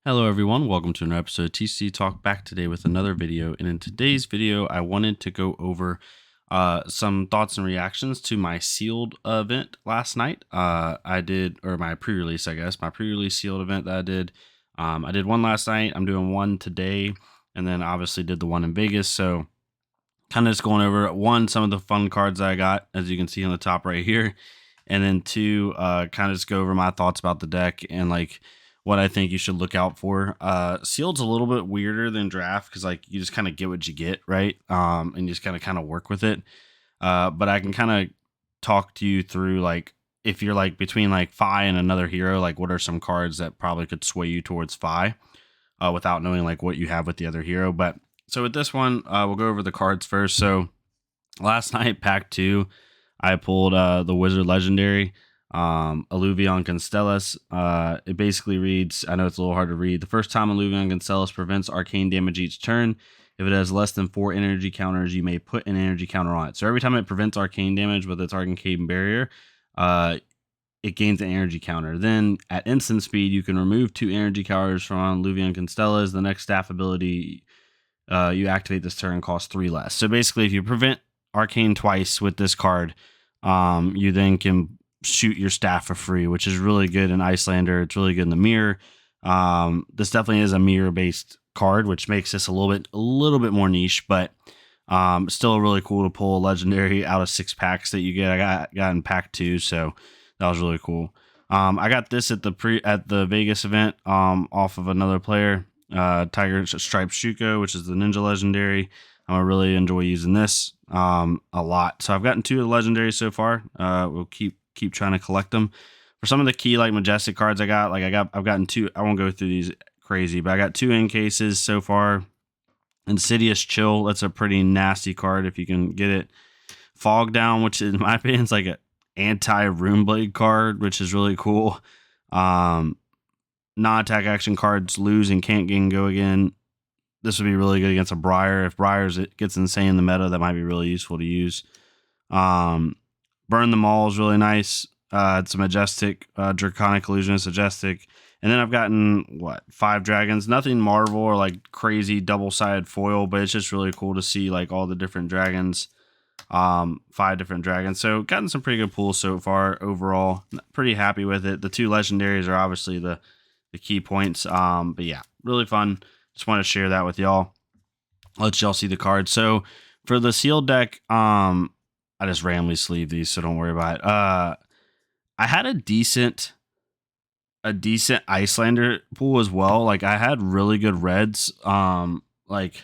Hello everyone, welcome to another episode of TCG Talk, back today with another video. And in today's video, I wanted to go over some thoughts and reactions to my sealed event last night. My pre-release, I guess, my pre-release sealed event that I did. I did one last night, I'm doing one today, and then obviously did the one in Vegas. So kind of just going over one, some of the fun cards that I got, as you can see on the top right here. And then two, kind of just go over my thoughts about the deck and like what I think you should look out for. Sealed's a little bit weirder than draft because like you just kind of get what you get, right? And you just kind of work with it. But I can kind of talk to you through like if you're like between like Fi and another hero, like what are some cards that probably could sway you towards Fi without knowing like what you have with the other hero. But so with this one, we'll go over the cards first. So last night, pack 2, I pulled the Wizard Legendary, Alluvion Constellus. It basically reads, I know it's a little hard to read. The first time Alluvion Constellus prevents arcane damage each turn. If it has less than 4 energy counters, you may put an energy counter on it. So every time it prevents arcane damage with its arcane barrier, it gains an energy counter. Then at instant speed, you can remove 2 energy counters from Alluvion Constellus. The next staff ability you activate this turn costs 3 less. So basically, if you prevent arcane twice with this card, you then can shoot your staff for free, which is really good in Icelander. It's really good in the mirror. This definitely is a mirror based card, which makes this a little bit more niche, but still really cool to pull a legendary out of 6 packs that you get. I got in pack 2, so that was really cool. I got this at the Vegas event off of another player, Tiger Stripe Shuko, which is the Ninja Legendary. I really enjoy using this a lot. So I've gotten 2 of the legendaries so far. We'll keep trying to collect them. For some of the key like majestic cards I've gotten 2. I won't go through these crazy, but I got 2 in cases so far. Insidious Chill, that's a pretty nasty card if you can get it. Fog Down, which in my opinion is like an anti-Runeblade card, which is really cool. Non-attack action cards lose and can't get and go again. This would be really good against a Briar. If Briars it gets insane in the meta, that might be really useful to use. Burn the Mall is really nice. It's a majestic. Draconic Illusionist, majestic. And then I've gotten 5 dragons. Nothing Marvel or like crazy double-sided foil, but it's just really cool to see like all the different dragons. 5 different dragons. So gotten some pretty good pulls so far overall. Pretty happy with it. The 2 legendaries are obviously the key points. But yeah, really fun. Just want to share that with y'all. Let y'all see the cards. So for the sealed deck, I just randomly sleeve these, so don't worry about it. I had a decent Icelander pool as well. Like I had really good reds. Like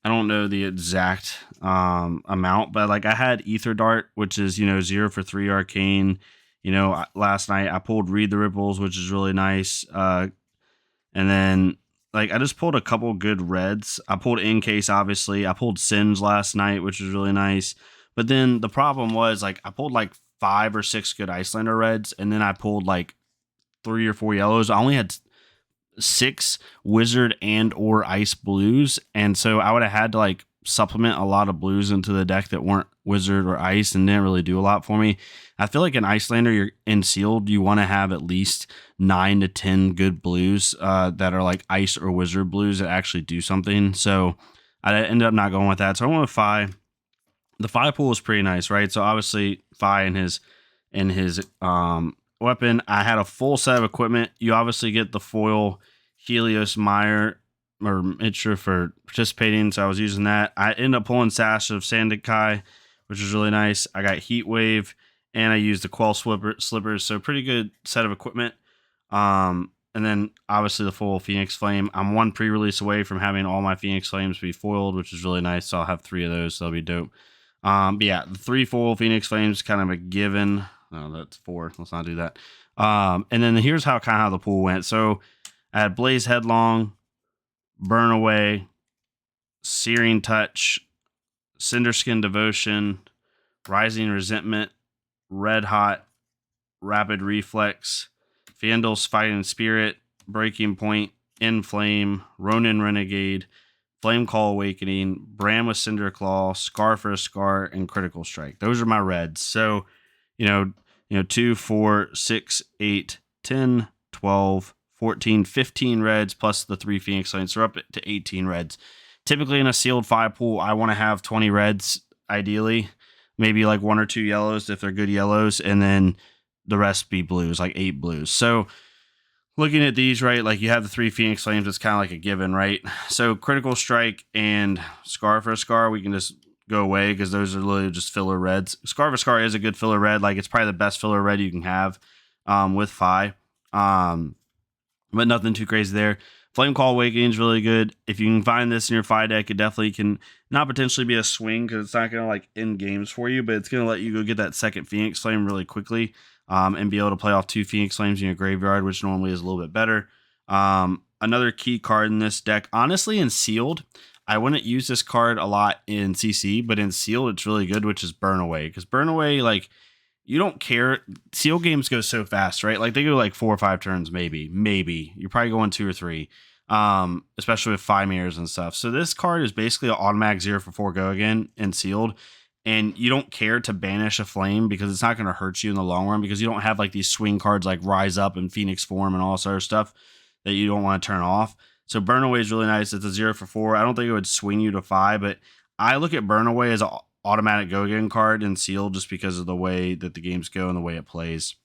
I don't know the exact amount, but like I had Ether Dart, which is 0 for 3 arcane. Last night I pulled Read the Ripples, which is really nice. And then like I just pulled a couple good reds. I pulled Encase, obviously. I pulled Singe last night, which was really nice. But then the problem was like I pulled like 5 or 6 good Icelander reds, and then I pulled like 3 or 4 yellows. I only had 6 wizard and or ice blues, and so I would have had to like supplement a lot of blues into the deck that weren't wizard or ice and didn't really do a lot for me. I feel like in Icelander, you're in sealed, you want to have at least 9 to 10 good blues that are like ice or wizard blues that actually do something. So I ended up not going with that. So I went with Fi. The Fi pool was pretty nice, right? So obviously Fi and his weapon. I had a full set of equipment. You obviously get the foil Helios Meyer or Mitra for participating, so I was using that. I ended up pulling Sash of Sandakai, which was really nice. I got Heat Wave, and I used the Quell Slippers, so pretty good set of equipment. And then obviously the full Phoenix Flame. I'm 1 pre-release away from having all my Phoenix Flames be foiled, which is really nice. So I'll have 3 of those, so that'll be dope. But yeah, the 3 full Phoenix Flames kind of a given. Oh, that's 4. Let's not do that. And then here's how the pool went. So I had Blaze Headlong, Burn Away, Searing Touch, Cinderskin Devotion, Rising Resentment, Red Hot, Rapid Reflex, Vandal's Fighting Spirit, Breaking Point, Inflame, Ronin Renegade, Flame Call Awakening, Bram with Cinder Claw, Scar for a Scar, and Critical Strike. Those are my reds. So, 2, 4, 6, 8, 10, 12, 14, 15 reds plus the 3 Phoenix Flames. So we're up to 18 reds. Typically in a sealed 5 pool, I want to have 20 reds, ideally. Maybe like 1 or 2 yellows if they're good yellows, and then the rest be blues, like 8 blues. So looking at these, right, like you have the 3 Phoenix Flames, it's kind of like a given, right? So Critical Strike and Scar for a Scar, we can just go away because those are literally just filler reds. Scar for Scar is a good filler red. Like, it's probably the best filler red you can have with Phi. But nothing too crazy there. Flame Call Awakening is really good. If you can find this in your Phi deck, it definitely can not potentially be a swing because it's not going to like end games for you, but it's going to let you go get that second Phoenix Flame really quickly and be able to play off 2 Phoenix Flames in your graveyard, which normally is a little bit better. Another key card in this deck, honestly, in Sealed, I wouldn't use this card a lot in CC, but in Sealed, it's really good, which is Burn Away. Because Burn Away, like, you don't care. Seal games go so fast, right? Like, they go like 4 or 5 turns, maybe. You're probably going 2 or 3, especially with 5 mirrors and stuff. So this card is basically an automatic 0 for 4 go again in Sealed. And you don't care to banish a flame because it's not going to hurt you in the long run because you don't have like these swing cards like Rise Up and Phoenix Form and all this other stuff that you don't want to turn off. So Burn Away is really nice. It's a 0 for 4. I don't think it would swing you to 5, but I look at Burn Away as an automatic go again card in Seal just because of the way that the games go and the way it plays.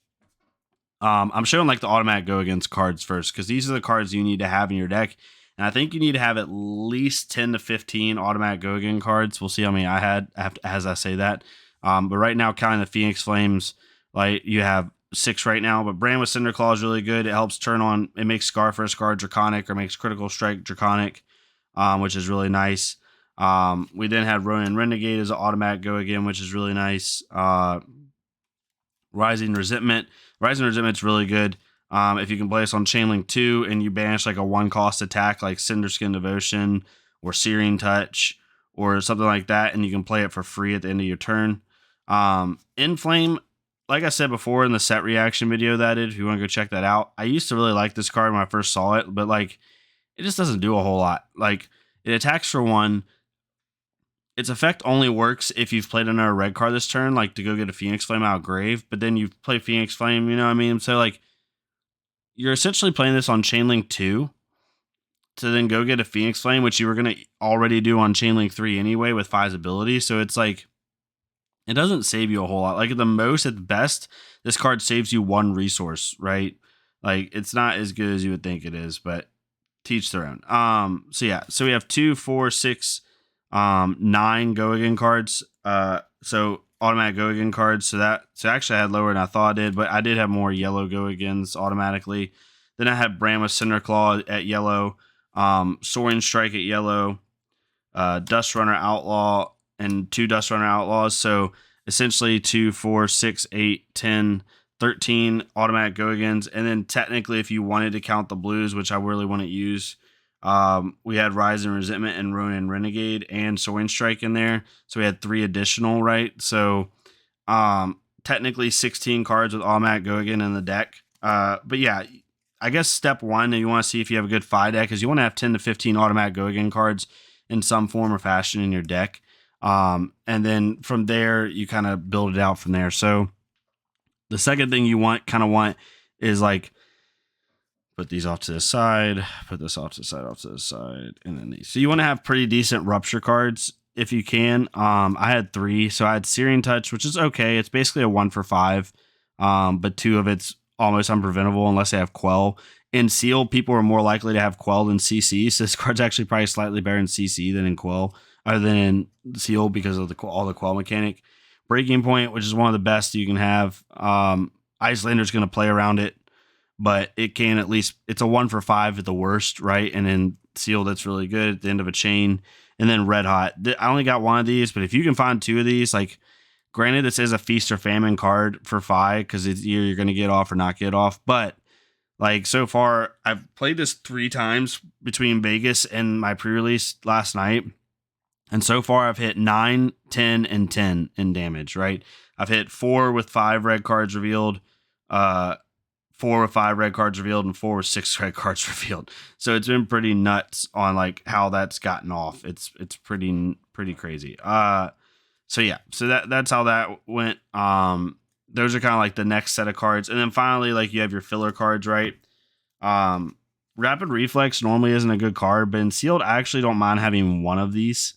I'm showing like the automatic go against cards first because these are the cards you need to have in your deck. And I think you need to have at least 10 to 15 automatic go again cards. We'll see how many I had as I say that. But right now, counting the Phoenix Flames, like you have 6 right now. But Brand with Cinder Claw is really good. It helps turn on, it makes Scar for a Scar Draconic or makes Critical Strike Draconic, which is really nice. We then had Ronin Renegade as an automatic go again, which is really nice. Rising Resentment. Rising Resentment's really good. If you can play this on Chainlink 2 and you banish like a 1-cost attack like Cinderskin Devotion or Searing Touch or something like that, and you can play it for free at the end of your turn. Inflame, like I said before in the set reaction video that I did, if you want to go check that out, I used to really like this card when I first saw it, but like it just doesn't do a whole lot. Like, it attacks for 1. Its effect only works if you've played another red card this turn, like to go get a Phoenix Flame out of grave, but then you play Phoenix Flame, you know what I mean? So like, you're essentially playing this on Chainlink 2 to then go get a Phoenix Flame, which you were going to already do on Chainlink 3 anyway with Phi's ability. So it's like, it doesn't save you a whole lot. Like at the most, at the best, this card saves you 1 resource, right? Like it's not as good as you would think it is, but teach their own. So yeah, so we have 2, 4, 6, 9 go again cards. So automatic go again cards. So actually I had lower than I thought I did, but I did have more yellow go agains automatically. Then I had Brand with Cinder Claw at yellow, Soaring Strike at yellow, Dust Runner Outlaw, and 2 Dust Runner Outlaws. So essentially 2, 4, 6, 8, 10, 13 automatic go agains. And then technically, if you wanted to count the blues, which I really wouldn't use, we had Rise and Resentment and Ronin Renegade and Soaring Strike in there. So we had 3 additional, right? So technically 16 cards with automatic go again in the deck. But yeah, I guess step 1, you want to see if you have a good Phi deck, is you want to have 10 to 15 automatic go again cards in some form or fashion in your deck. And then from there, you kind of build it out from there. So the second thing you want is like, put these off to the side, put this off to the side, and then these. So you want to have pretty decent Rupture cards if you can. I had 3. So I had Searing Touch, which is okay. It's basically a 1 for 5, but 2 of it's almost unpreventable unless they have Quell. In Seal, people are more likely to have Quell than CC. So this card's actually probably slightly better in CC than in Quell, other than in Seal because of all the Quell mechanic. Breaking Point, which is one of the best you can have. Icelander's going to play around it, but it can at least, it's a 1 for 5 at the worst, right? And then Seal, that's really good at the end of a chain. And then Red Hot. I only got 1 of these, but if you can find 2 of these, like, granted, this is a Feast or Famine card for Phi because it's either you're going to get off or not get off. But like so far, I've played this 3 times between Vegas and my pre-release last night. And so far, I've hit 9, 10, and 10 in damage, right? I've hit 4 with 5 red cards revealed, 4 with 5 red cards revealed, and 4 with 6 red cards revealed. So it's been pretty nuts on like how that's gotten off. It's pretty crazy. So yeah, so that's how that went. Those are kind of like the next set of cards. And then finally, like you have your filler cards, right? Um, Rapid Reflex normally isn't a good card, but in sealed, I actually don't mind having one of these.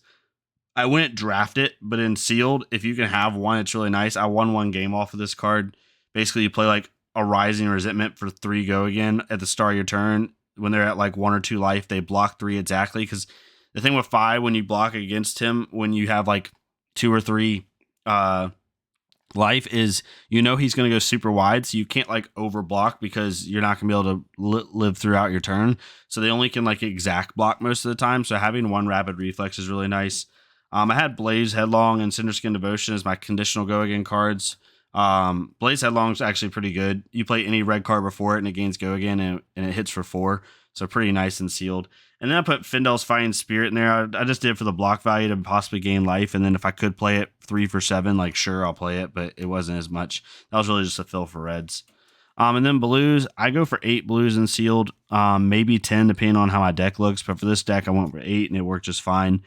I wouldn't draft it, but in sealed, if you can have one, it's really nice. I won one game off of this card. Basically, you play like a Rising Resentment for 3 go again at the start of your turn. When they're at like 1 or 2 life, they block 3 exactly. Because the thing with 5, when you block against him, when you have like 2 or 3 life, is he's going to go super wide, so you can't like overblock because you're not going to be able to live throughout your turn. So they only can like exact block most of the time. So having one Rapid Reflex is really nice. I had Blaze Headlong and Cinderskin Devotion as my conditional go again cards. Blaze Headlong is actually pretty good. You play any red card before it and it gains go again, and it hits for 4. So pretty nice and sealed. And then I put Findel's Fighting Spirit in there. I just did it for the block value to possibly gain life. And then if I could play it 3 for 7, like sure, I'll play it, but it wasn't as much. That was really just a fill for reds. And then blues, I go for 8 blues and sealed, maybe 10 depending on how my deck looks. But for this deck, I went for 8 and it worked just fine.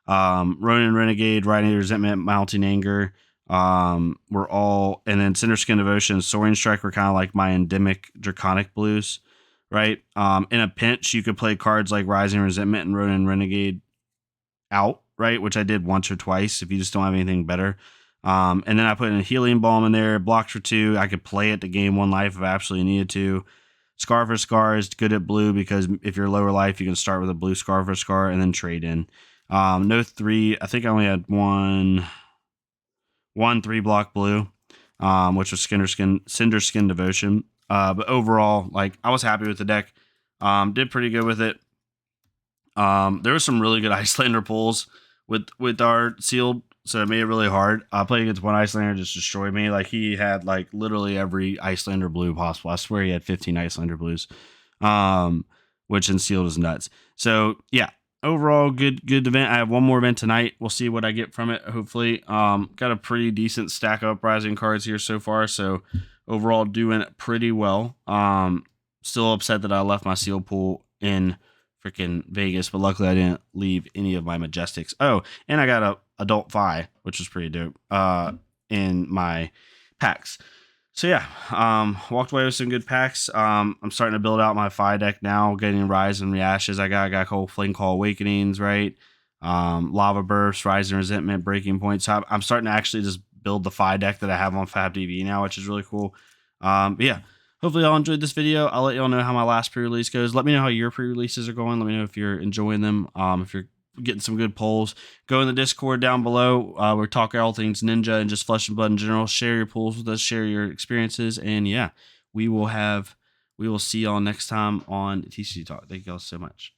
Ronin Renegade, Riding Resentment, Mounting Anger, were all, and then Cinderskin Devotion, Soaring Strike were kind of like my endemic Draconic blues, right? In a pinch, you could play cards like Rising Resentment and Ronin Renegade out, right? Which I did once or twice if you just don't have anything better. And then I put in a Healing Balm in there, blocks for 2. I could play it to gain 1 life if I absolutely needed to. Scar for Scar is good at blue because if you're lower life, you can start with a blue Scar for Scar and then trade in. No 3. I think I only had one 3-block blue, which was Cinderskin Devotion. But overall, like I was happy with the deck. Did pretty good with it. There were some really good Icelander pulls with our sealed, so it made it really hard. I played against one Icelander, just destroyed me. Like he had like literally every Icelander blue possible. I swear he had 15 Icelander blues, which in sealed is nuts. So yeah, overall good event. I have one more event tonight. We'll see what I get from it. Hopefully, got a pretty decent stack of Uprising cards here so far. So overall, doing pretty well. Still upset that I left my sealed pool in freaking Vegas, but luckily I didn't leave any of my Majestics. Oh, and I got a Adult Fi, which was pretty dope, in my packs. So yeah, walked away with some good packs. I'm starting to build out my Fi deck now, getting Rise and Reashes. I got a couple Flame Call Awakenings, right? Lava Burst, Rise and Resentment, Breaking Points. So I'm starting to actually just build the Fi deck that I have on FabTV now, which is really cool. But yeah, hopefully y'all enjoyed this video. I'll let y'all know how my last pre-release goes. Let me know how your pre-releases are going. Let me know if you're enjoying them. If you're getting some good polls, go in the Discord down below. We're talking all things Ninja and just Flesh and Blood in general. Share your polls with us, share your experiences, and yeah, we will see y'all next time on TCG Talk. Thank y'all so much.